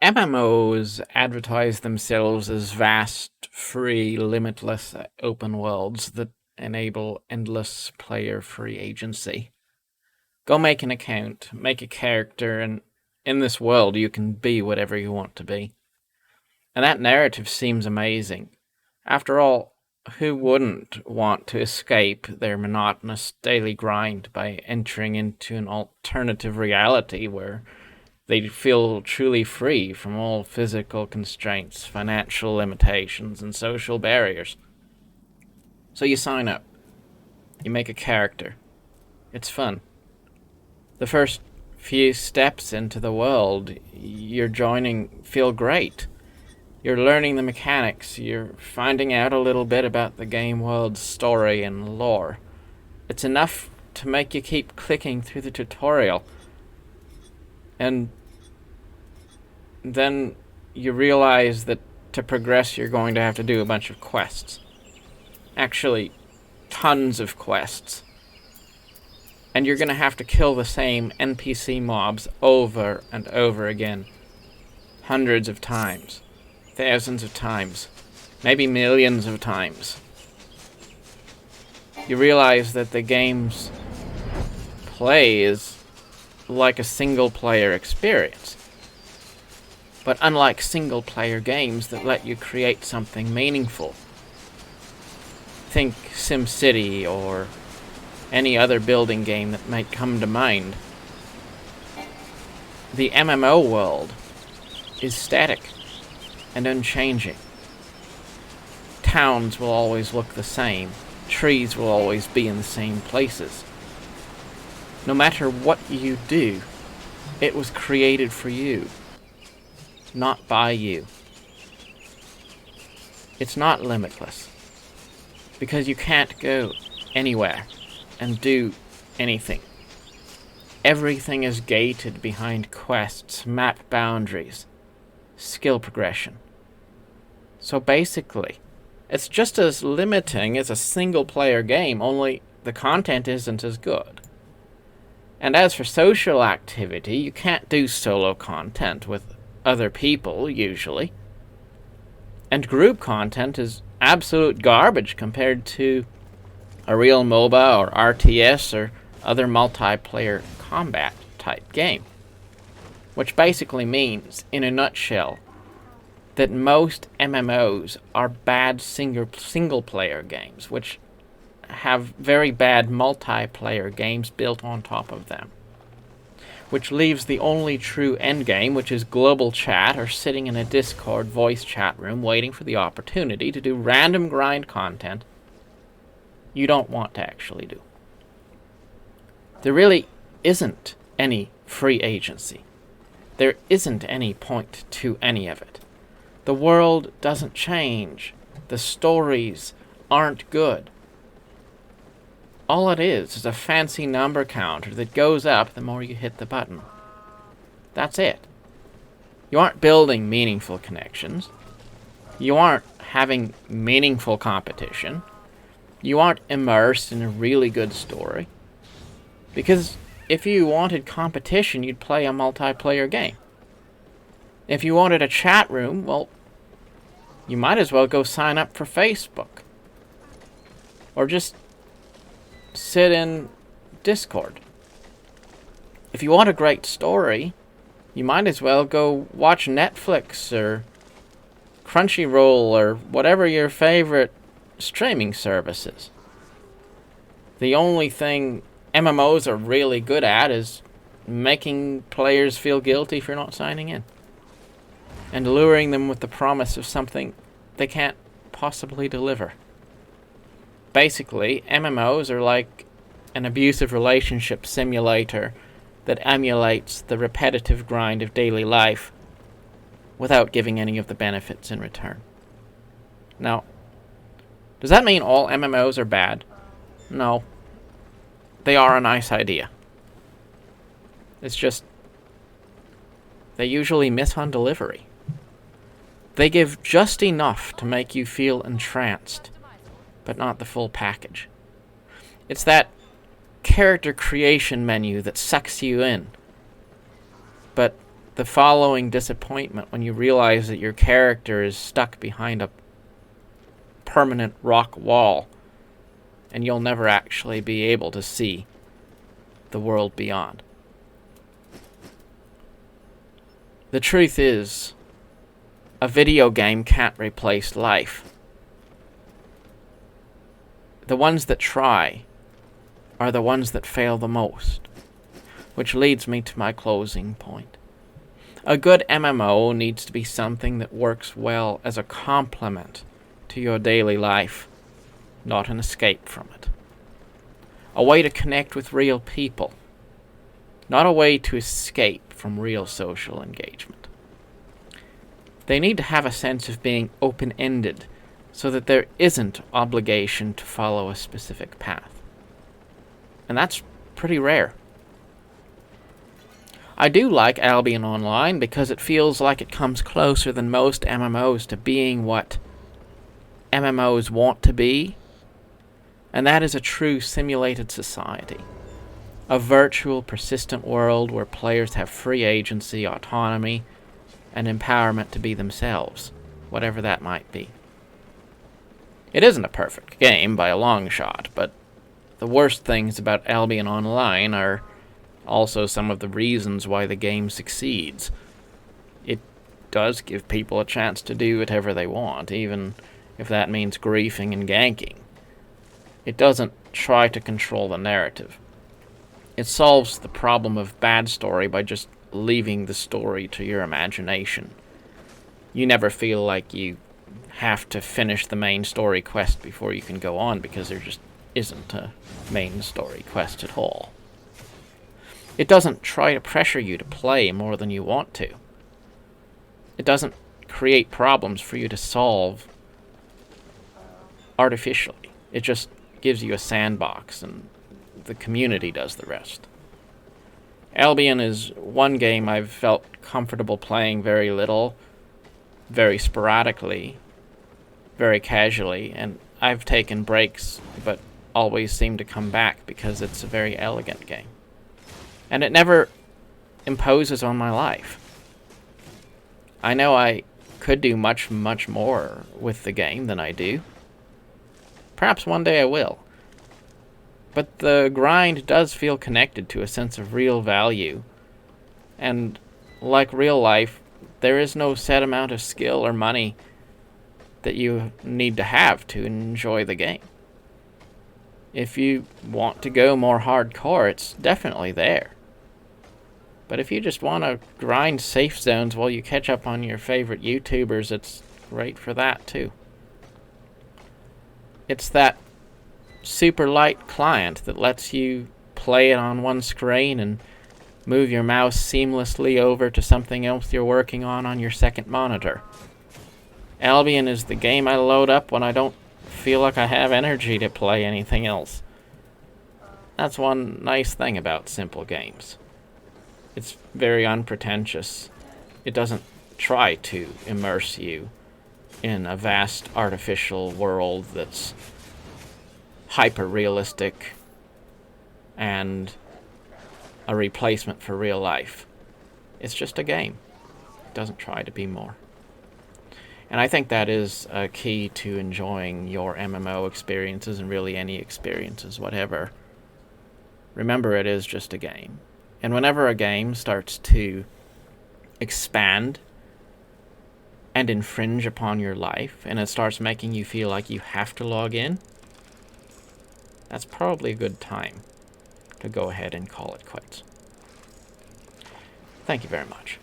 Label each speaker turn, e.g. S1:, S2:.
S1: MMOs advertise themselves as vast, free, limitless open worlds that enable endless player free agency. Go make an account, make a character, and in this world you can be whatever you want to be. And that narrative seems amazing. After all, who wouldn't want to escape their monotonous daily grind by entering into an alternative reality where they feel truly free from all physical constraints, financial limitations, and social barriers? So you sign up. You make a character. It's fun. The first few steps into the world you're joining feel great. You're learning the mechanics. You're finding out a little bit about the game world's story and lore. It's enough to make you keep clicking through the tutorial. And then you realize that to progress you're going to have to do a bunch of quests. Actually, tons of quests. And you're going to have to kill the same NPC mobs over and over again. Hundreds of times. Thousands of times. Maybe millions of times. You realize that the game's play is like a single-player experience. But unlike single-player games that let you create something meaningful, think SimCity or any other building game that might come to mind, the MMO world is static and unchanging. Towns will always look the same. Trees will always be in the same places. No matter what you do, it was created for you, not by you. It's not limitless, because you can't go anywhere and do anything. Everything is gated behind quests, map boundaries, skill progression. So basically, it's just as limiting as a single-player game, only the content isn't as good. And as for social activity, you can't do solo content with other people, usually. And group content is absolute garbage compared to a real MOBA or RTS or other multiplayer combat type game. Which basically means, in a nutshell, that most MMOs are bad single-player games, which have very bad multiplayer games built on top of them. Which leaves the only true endgame, which is global chat or sitting in a Discord voice chat room waiting for the opportunity to do random grind content you don't want to actually do. There really isn't any free agency. There isn't any point to any of it. The world doesn't change. The stories aren't good. All it is a fancy number counter that goes up the more you hit the button. That's it. You aren't building meaningful connections. You aren't having meaningful competition. You aren't immersed in a really good story. Because if you wanted competition, you'd play a multiplayer game. If you wanted a chat room, well, you might as well go sign up for Facebook. Or just sit in Discord. If you want a great story, you might as well go watch Netflix or Crunchyroll or whatever your favorite streaming service is. The only thing MMOs are really good at is making players feel guilty for not signing in. And luring them with the promise of something they can't possibly deliver. Basically, MMOs are like an abusive relationship simulator that emulates the repetitive grind of daily life without giving any of the benefits in return. Now, does that mean all MMOs are bad? No. They are a nice idea. It's just, they usually miss on delivery. They give just enough to make you feel entranced, but not the full package. It's that character creation menu that sucks you in, but the following disappointment when you realize that your character is stuck behind a permanent rock wall and you'll never actually be able to see the world beyond. The truth is, a video game can't replace life. The ones that try are the ones that fail the most, which leads me to my closing point. A good MMO needs to be something that works well as a complement to your daily life, not an escape from it. A way to connect with real people, not a way to escape from real social engagement. They need to have a sense of being open-ended so that there isn't obligation to follow a specific path. And that's pretty rare. I do like Albion Online because it feels like it comes closer than most MMOs to being what MMOs want to be, and that is a true simulated society. A virtual, persistent world where players have free agency, autonomy, and empowerment to be themselves, whatever that might be. It isn't a perfect game by a long shot, but the worst things about Albion Online are also some of the reasons why the game succeeds. It does give people a chance to do whatever they want, even if that means griefing and ganking. It doesn't try to control the narrative. It solves the problem of bad story by just leaving the story to your imagination. You never feel like you have to finish the main story quest before you can go on, because there just isn't a main story quest at all. It doesn't try to pressure you to play more than you want to. It doesn't create problems for you to solve artificially. It just gives you a sandbox, and the community does the rest. Albion is one game I've felt comfortable playing very little, very sporadically, very casually, and I've taken breaks, but always seem to come back because it's a very elegant game. And it never imposes on my life. I know I could do much, much more with the game than I do. Perhaps one day I will. But the grind does feel connected to a sense of real value. And like real life, there is no set amount of skill or money that you need to have to enjoy the game. If you want to go more hardcore, it's definitely there. But if you just want to grind safe zones while you catch up on your favorite YouTubers, it's great for that too. It's that super light client that lets you play it on one screen and move your mouse seamlessly over to something else you're working on your second monitor. Albion is the game I load up when I don't feel like I have energy to play anything else. That's one nice thing about simple games. It's very unpretentious. It doesn't try to immerse you in a vast artificial world that's hyper-realistic and a replacement for real life. It's just a game. It doesn't try to be more. And I think that is a key to enjoying your MMO experiences, and really any experiences, whatever. Remember, it is just a game. And whenever a game starts to expand and infringe upon your life, and it starts making you feel like you have to log in, that's probably a good time to go ahead and call it quits. Thank you very much.